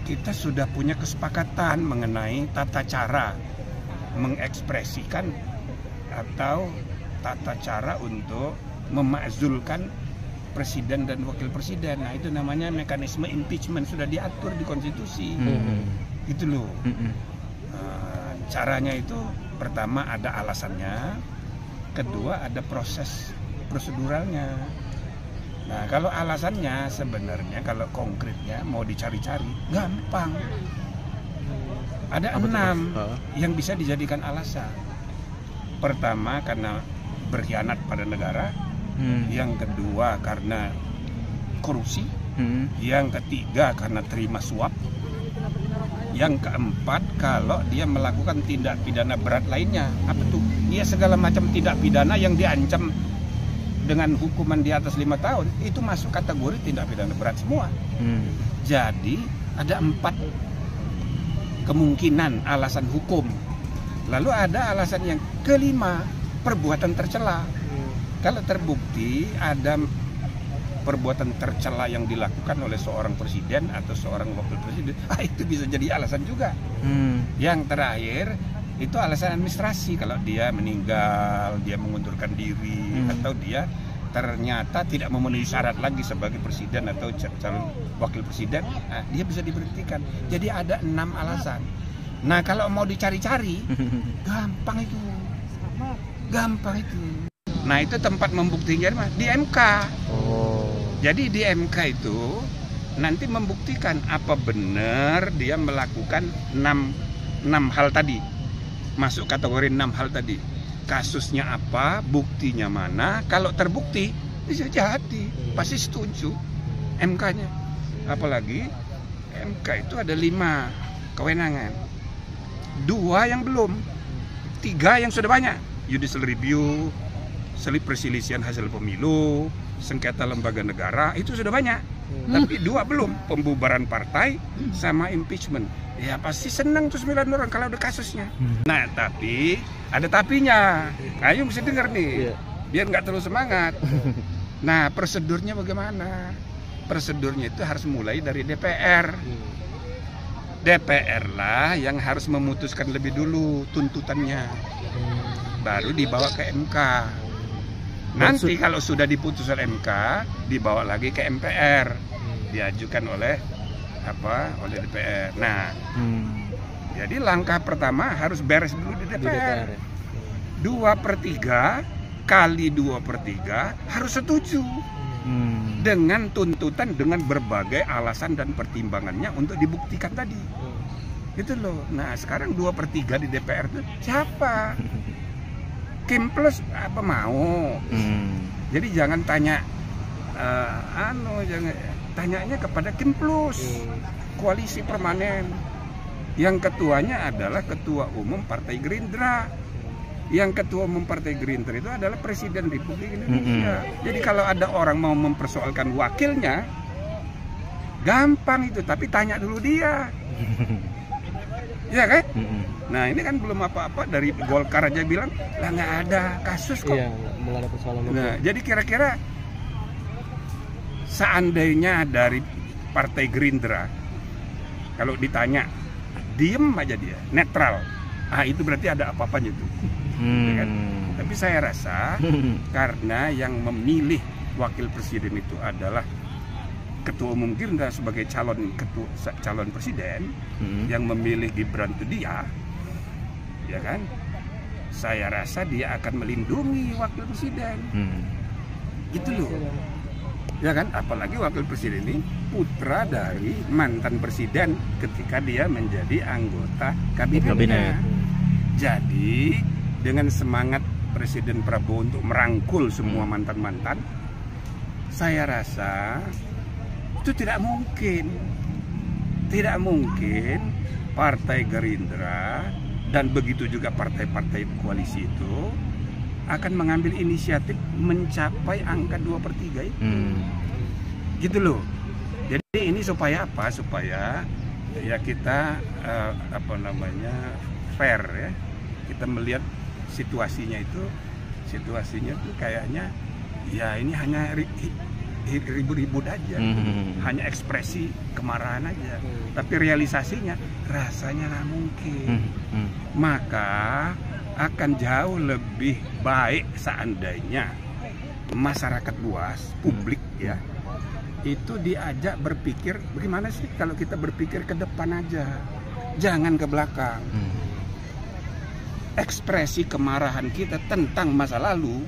Kita sudah punya kesepakatan mengenai tata cara mengekspresikan atau tata cara untuk memakzulkan presiden dan wakil presiden. Nah, itu namanya mekanisme impeachment, sudah diatur di konstitusi. Gitu loh. Caranya itu pertama ada alasannya, kedua ada proses proseduralnya. Nah, kalau alasannya sebenarnya, kalau konkretnya mau dicari-cari, gampang. Ada 6 yang bisa dijadikan alasan. Pertama, karena berkhianat pada negara. Yang kedua, karena korupsi. Yang ketiga, karena terima suap. Yang keempat, kalau dia melakukan tindak pidana berat lainnya. Apa tuh? Dia segala macam tindak pidana yang diancam dengan hukuman di atas 5 tahun, itu masuk kategori tindak pidana berat semua. Jadi ada 4 kemungkinan alasan hukum. Lalu ada alasan yang kelima, perbuatan tercela. Kalau terbukti ada perbuatan tercela yang dilakukan oleh seorang presiden atau seorang wakil presiden, itu bisa jadi alasan juga. Yang terakhir itu alasan administrasi, kalau dia meninggal, dia mengundurkan diri, atau dia ternyata tidak memenuhi syarat lagi sebagai presiden atau calon wakil presiden, dia bisa diberhentikan. Jadi ada 6 alasan. Nah, kalau mau dicari-cari, gampang itu. Gampang itu. Nah, itu tempat membuktikannya di MK. Jadi di MK itu nanti membuktikan apa benar dia melakukan 6 hal tadi. Masuk kategori 6 hal tadi. Kasusnya apa, buktinya mana. Kalau terbukti bisa jadi, pasti setuju MK-nya. Apalagi MK itu ada 5 kewenangan, 2 yang belum, 3 yang sudah banyak. Judicial review, perselisihan hasil pemilu, sengketa lembaga negara, itu sudah banyak. Tapi 2 belum, pembubaran partai sama impeachment. Ya pasti senang tuh 9 orang kalau ada kasusnya. Nah, tapi ada tapinya. Ayo mesti dengar nih, biar nggak terlalu semangat. Nah, prosedurnya bagaimana? Prosedurnya itu harus mulai dari DPR. DPR lah yang harus memutuskan lebih dulu tuntutannya, baru dibawa ke MK. Nanti kalau sudah diputuskan MK, dibawa lagi ke MPR, diajukan oleh DPR. Nah, jadi langkah pertama harus beres dulu di DPR. 2/3 kali 2/3 harus setuju dengan tuntutan, dengan berbagai alasan dan pertimbangannya untuk dibuktikan tadi. Gitu loh. Nah, sekarang 2/3 di DPR itu siapa? Kim Plus apa mau? Jadi jangan tanya jangan tanyanya kepada Kim Plus, koalisi permanen. Yang ketuanya adalah Ketua Umum Partai Gerindra. Yang Ketua Umum Partai Gerindra itu adalah Presiden Republik Indonesia. Jadi kalau ada orang mau mempersoalkan wakilnya, gampang itu, tapi tanya dulu dia. Iya kan? Nah, ini kan belum apa-apa, dari Golkar aja bilang lah nggak ada kasus kok. Iya, nggak ada persoalan. Nah, jadi kira-kira seandainya dari Partai Gerindra, kalau ditanya diem aja dia, netral, itu berarti ada apa-apanya itu. Kan? Tapi saya rasa karena yang memilih wakil presiden itu adalah Ketua Umum Gerindra sebagai calon presiden, yang memilih Gibran itu dia, ya kan? Saya rasa dia akan melindungi wakil presiden. Gitu loh. Ya kan, apalagi wakil presiden ini putra dari mantan presiden ketika dia menjadi anggota kabinetnya. Jadi dengan semangat Presiden Prabowo untuk merangkul semua mantan-mantan, saya rasa itu tidak mungkin. Tidak mungkin Partai Gerindra dan begitu juga partai-partai koalisi itu akan mengambil inisiatif mencapai angka 2/3 itu. Gitu loh. Jadi ini supaya apa? Supaya ya kita fair ya. Kita melihat situasinya itu kayaknya ya ini hanya ribut-ribut aja, hanya ekspresi kemarahan aja, tapi realisasinya rasanya nggak mungkin. Maka akan jauh lebih baik seandainya masyarakat luas, publik ya, itu diajak berpikir bagaimana sih kalau kita berpikir ke depan aja, jangan ke belakang. Ekspresi kemarahan kita tentang masa lalu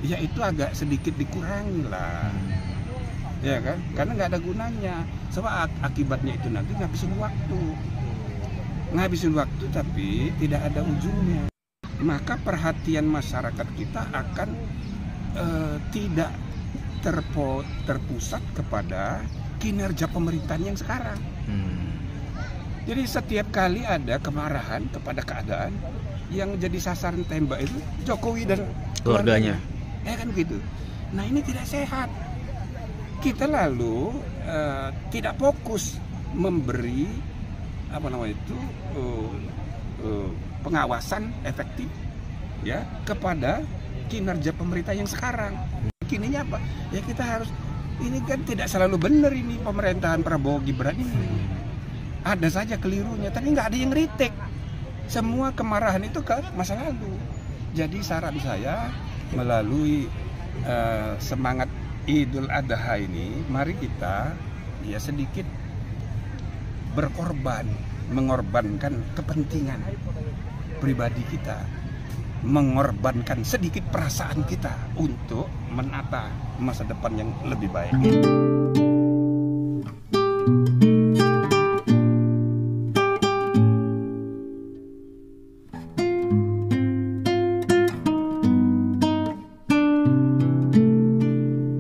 ya itu agak sedikit dikurangi lah, ya kan? Karena nggak ada gunanya. Sebab akibatnya itu nanti ngabisin waktu, tapi tidak ada ujungnya. Maka perhatian masyarakat kita akan tidak terpusat kepada kinerja pemerintahan yang sekarang. Jadi setiap kali ada kemarahan kepada keadaan, yang jadi sasaran tembak itu Jokowi dan keluarganya. Ya kan begitu. Nah ini tidak sehat. Kita lalu tidak fokus memberi pengawasan efektif ya kepada kinerja pemerintah yang sekarang. Kininya apa? Ya kita harus, ini kan tidak selalu benar ini pemerintahan Prabowo Gibran ini. Ada saja kelirunya, tapi nggak ada yang kritik. Semua kemarahan itu ke masa lalu. Jadi saran saya melalui semangat Idul Adha ini, mari kita ya sedikit mengorbankan kepentingan pribadi kita, mengorbankan sedikit perasaan kita untuk menata masa depan yang lebih baik.